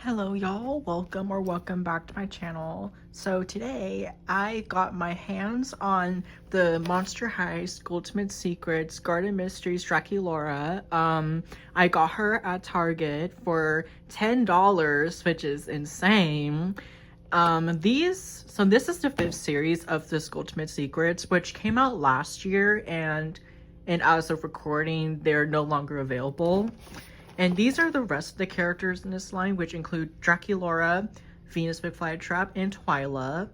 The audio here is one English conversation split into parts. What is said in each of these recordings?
Hello y'all, welcome back to my channel. So today I got my hands on the Monster High Skulltimate Secrets Garden Mysteries Draculaura. I got her at Target for $10, which is insane. So this is the 5th series of the Skulltimate Secrets, which came out last year, and as of recording they're no longer available. And these are the rest of the characters in this line, which include Draculaura, Venus McFlytrap, and Twyla.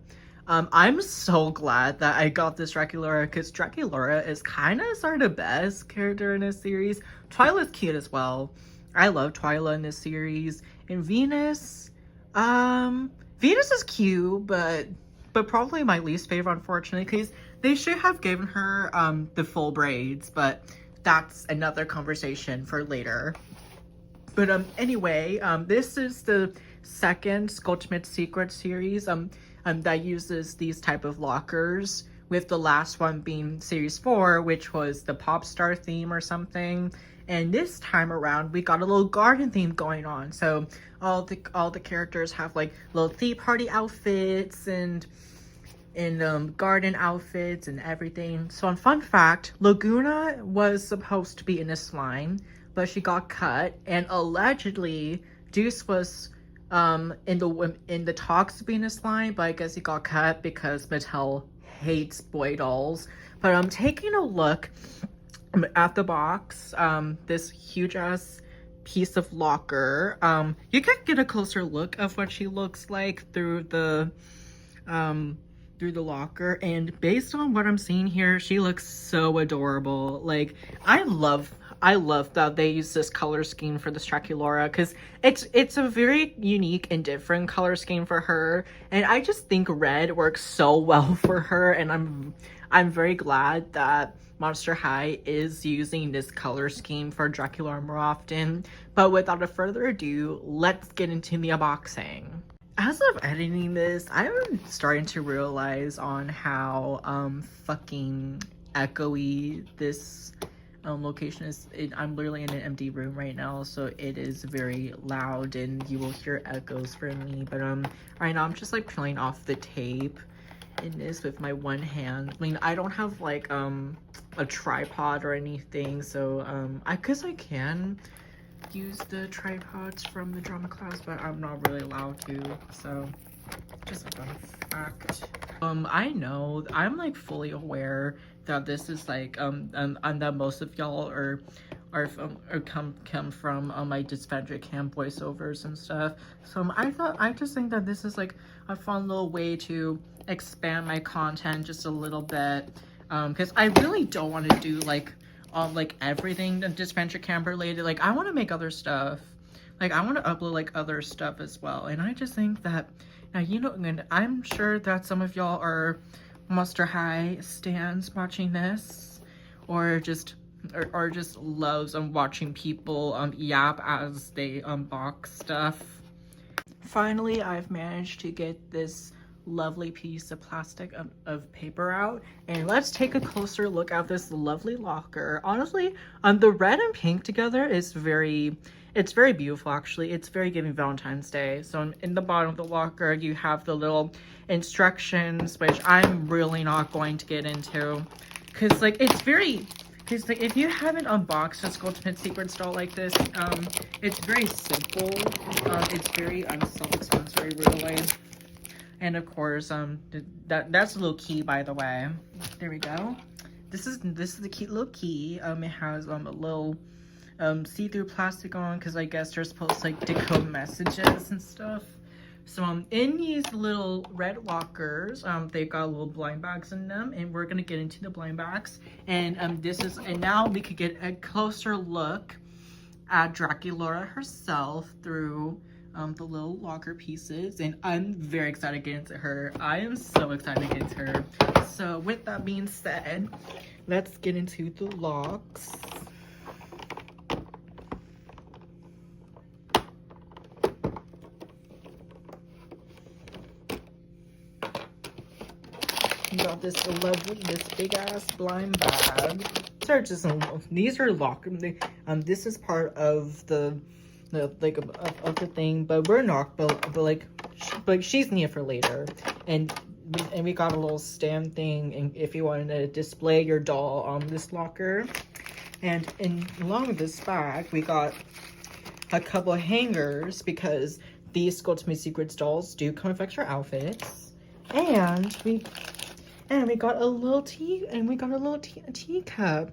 I'm so glad that I got this Draculaura, because Draculaura is kind of sort of the best character in this series. Twyla's cute as well. I love Twyla in this series. And Venus, Venus is cute, but probably my least favorite, unfortunately, because they should have given her the full braids, but that's another conversation for later. But anyway, this is the second Skulltimate Secrets series that uses these type of lockers, with the last one being series 4, which was the pop star theme or something. And this time around we got a little garden theme going on. So all the characters have like little tea party outfits and garden outfits and everything. So on fun fact, Laguna was supposed to be in this line, but she got cut, and allegedly Deuce was in the talks to be in this line, but I guess he got cut because Mattel hates boy dolls. But I'm taking a look at the box, this huge ass piece of locker. You can get a closer look of what she looks like through the locker, and based on what I'm seeing here, she looks so adorable. Like, I love that they use this color scheme for this Draculaura, because it's a very unique and different color scheme for her, and I just think red works so well for her, and I'm very glad that Monster High is using this color scheme for Draculaura more often. But without a further ado, let's get into the unboxing. As of editing this, I'm starting to realize on how fucking echoey this location is. I'm literally in an empty room right now, so it is very loud and you will hear echoes from me. But right now I'm just like peeling off the tape in this with my one hand. I mean, I don't have like a tripod or anything, so I can use the tripods from the drama class, but I'm not really allowed to, so just a fun fact. I know, I'm like fully aware that this is like and that most of y'all come from my dysphagia camp voiceovers and stuff, so I just think that this is like a fun little way to expand my content just a little bit, because I really don't want to do like everything dysphagia camp related. Like, I want to make other stuff, like I want to upload like other stuff as well. And I just think that now, you know, and I'm sure that some of y'all are Monster High stans watching this, or just loves watching people yap as they unbox stuff. Finally, I've managed to get this lovely piece of plastic of paper out, and let's take a closer look at this lovely locker. Honestly, the red and pink together is very beautiful. Actually, it's very giving Valentine's Day. So in the bottom of the locker you have the little instructions, which I'm really not going to get into, because like because like, if you haven't unboxed a Skulltimate Secrets doll like this, it's very simple. It's very self-explanatory, really. And of course, that's a little key, by the way. There we go. This is the cute little key. It has a little see-through plastic on, because I guess they're supposed to like decode messages and stuff. So in these little red lockers, they've got little blind bags in them, and we're gonna get into the blind bags. And now we could get a closer look at Draculaura herself through the little locker pieces, and I'm very excited to get into her. I am so excited to get into her. So with that being said, let's get into the locks. You got this big ass blind bag. These are locker. This is part of the of the thing, but we're not. But she's near for later, and we got a little stand thing, and if you wanted to display your doll on this locker, and along with this bag, we got a couple of hangers because these Skulltimate Secrets dolls do come with extra outfits, and we got a little teacup.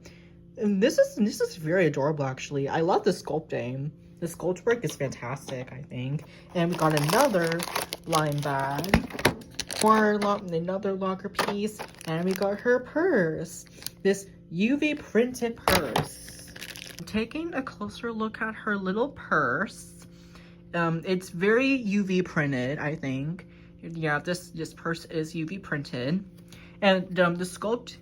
And this is very adorable, actually. I love the sculpting. The sculpt work is fantastic, I think. And we got another blind bag, another locker piece, and we got her purse. This UV printed purse. Taking a closer look at her little purse, it's very UV printed, I think. Yeah, this purse is UV printed, and the sculpt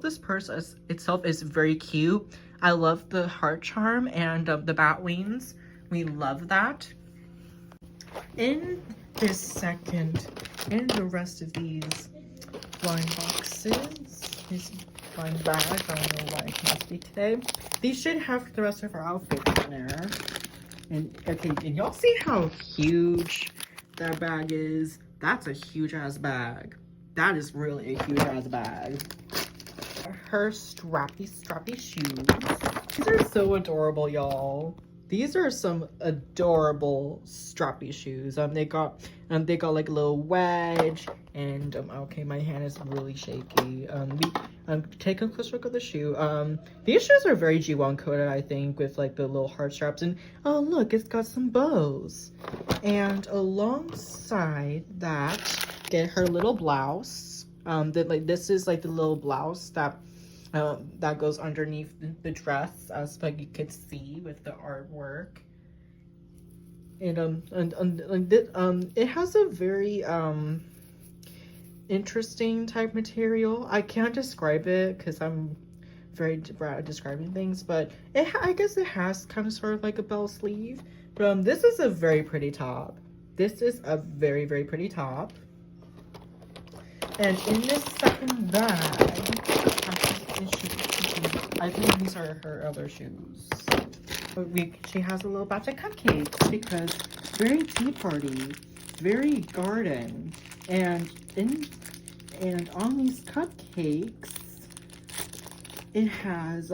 this purse itself is very cute. I love the heart charm and the bat wings. We love that. In the rest of these blind boxes, this blind bag, I don't know why I can't speak today. These should have the rest of our outfits in there. And okay, and y'all see how huge that bag is? That's a huge ass bag. That is really a huge ass bag. Her strappy shoes. These are so adorable, y'all. These are some adorable strappy shoes. They got like a little wedge, and okay, my hand is really shaky. Take a close look at the shoe. These shoes are very G1 coded, I think, with like the little heart straps, and oh look, it's got some bows. And alongside that, get her little blouse. This is like the little blouse that goes underneath the dress, as like you could see with the artwork. And it has a very interesting type material. I can't describe it because I'm very bad at describing things, but I guess it has kind of sort of like a bell sleeve. But this is a very pretty top. This is a very, very pretty top. And in this second bag, I think these are her other shoes. She has a little batch of cupcakes because very tea party, very garden, and on these cupcakes, it has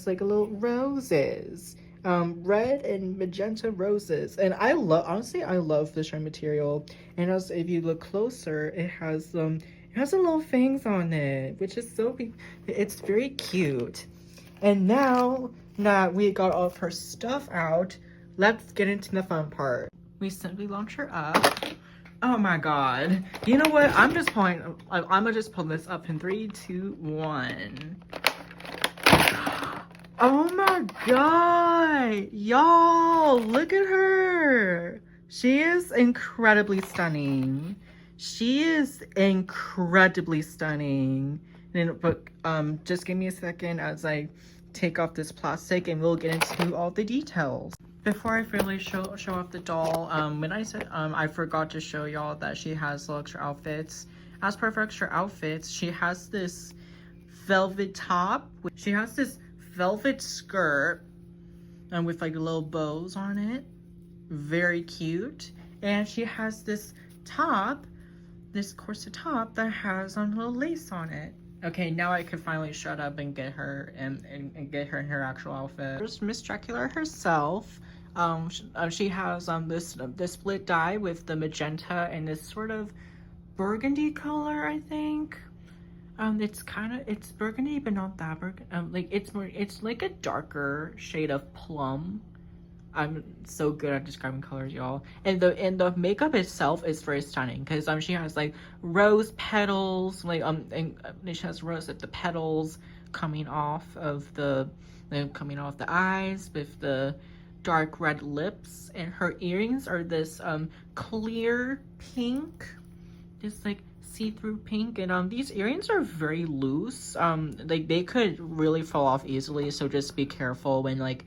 like a little roses, red and magenta roses, and honestly I love the shine material. And also, if you look closer, it has some little fangs on it, which is it's very cute. And now that we got all of her stuff out, let's get into the fun part. We simply launch her up. Oh my god. You know what? I'm gonna just pull this up in 3, 2, 1. Oh my god. Y'all, look at her. She is incredibly stunning. She is incredibly stunning. But just give me a second as I take off this plastic and we'll get into all the details. Before I really show off the doll, when I said I forgot to show y'all that she has little extra outfits. As per for extra outfits, she has this velvet top. She has this velvet skirt with like little bows on it. Very cute. And she has this top, this corset top that has a little lace on it. Okay, now I could finally shut up and get her and get her in her actual outfit. There's Miss Draculaura herself. She has this split dye with the magenta and this sort of burgundy color, I think. It's burgundy, but not that burgundy. It's like a darker shade of plum. I'm so good at describing colors, y'all. And the makeup itself is very stunning because she has like rose petals, and she has rose at the petals coming off of the eyes with the dark red lips, and her earrings are this clear pink, just like see-through pink. And these earrings are very loose. Like they could really fall off easily, so just be careful when like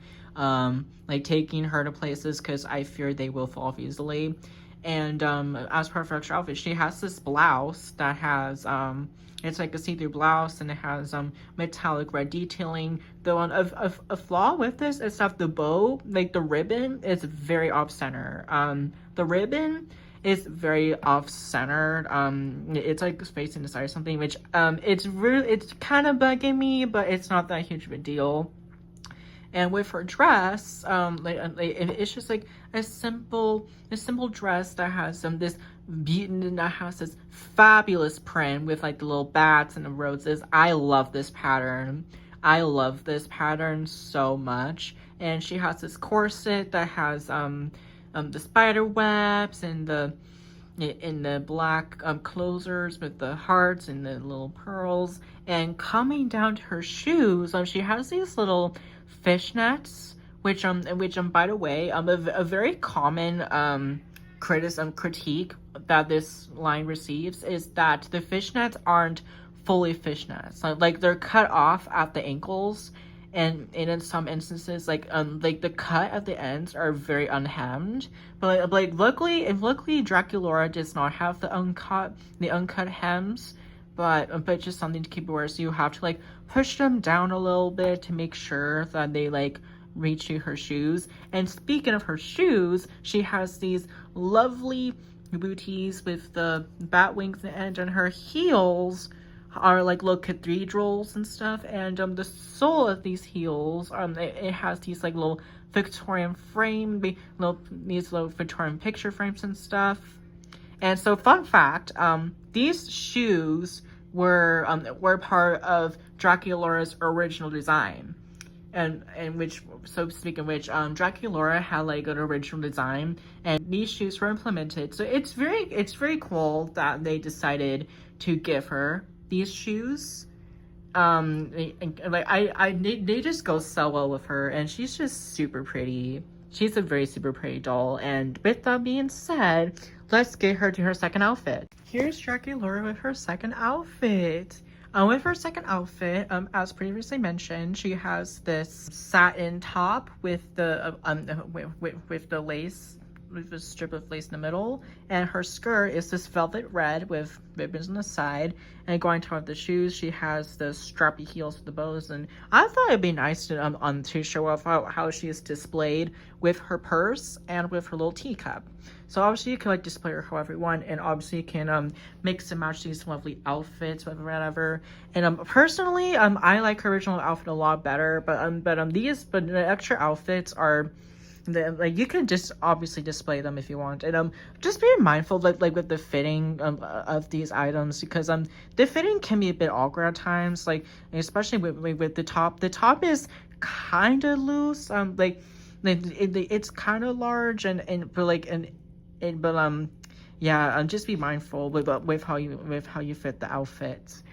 taking her to places because I fear they will fall off easily. And as part of her extra outfit, she has this blouse that has it's like a see-through blouse, and it has metallic red detailing. Though a flaw with this is that the bow, like the ribbon, is very off-center. The ribbon is very off-centered. It's like facing the side or something, which it's kind of bugging me, but it's not that huge of a deal. And with her dress, it's just like a simple dress that has this fabulous print with like the little bats and the roses. I love this pattern. I love this pattern so much. And she has this corset that has the spider webs and the black closers with the hearts and the little pearls. And coming down to her shoes, she has these little fishnets, which by the way, a very common critique that this line receives is that the fishnets aren't fully fishnets. Like they're cut off at the ankles, and in some instances, like the cut at the ends are very unhemmed. But like luckily Draculaura does not have the uncut hems. But just something to keep aware. So you have to like push them down a little bit to make sure that they like reach to her shoes. And speaking of her shoes, she has these lovely booties with the bat wings at the end, and her heels are like little cathedrals and stuff. And the sole of these heels, it has these like little Victorian these little Victorian picture frames and stuff. And so, fun fact, these shoes were part of Draculaura's original design, and which, so speaking of which, Draculaura had like an original design, and these shoes were implemented. So it's very cool that they decided to give her these shoes. They just go so well with her, and she's just super pretty. She's a very super pretty doll. And with that being said, let's get her to her second outfit. Here's Draculaura with her second outfit. With her second outfit, as previously mentioned, she has this satin top with the with the lace, with a strip of lace in the middle, and her skirt is this velvet red with ribbons on the side. And going toward the shoes, she has the strappy heels with the bows. And I thought it'd be nice to show off how she is displayed with her purse and with her little teacup. So obviously you can like display her however you want, and obviously you can mix and match these lovely outfits, whatever. And personally, I like her original outfit a lot better. But the extra outfits are, like, you can just obviously display them if you want. And just be mindful like with the fitting of these items, because the fitting can be a bit awkward at times, like especially with the top. The top is kind of loose, it's kind of large, yeah, just be mindful with how you fit the outfits.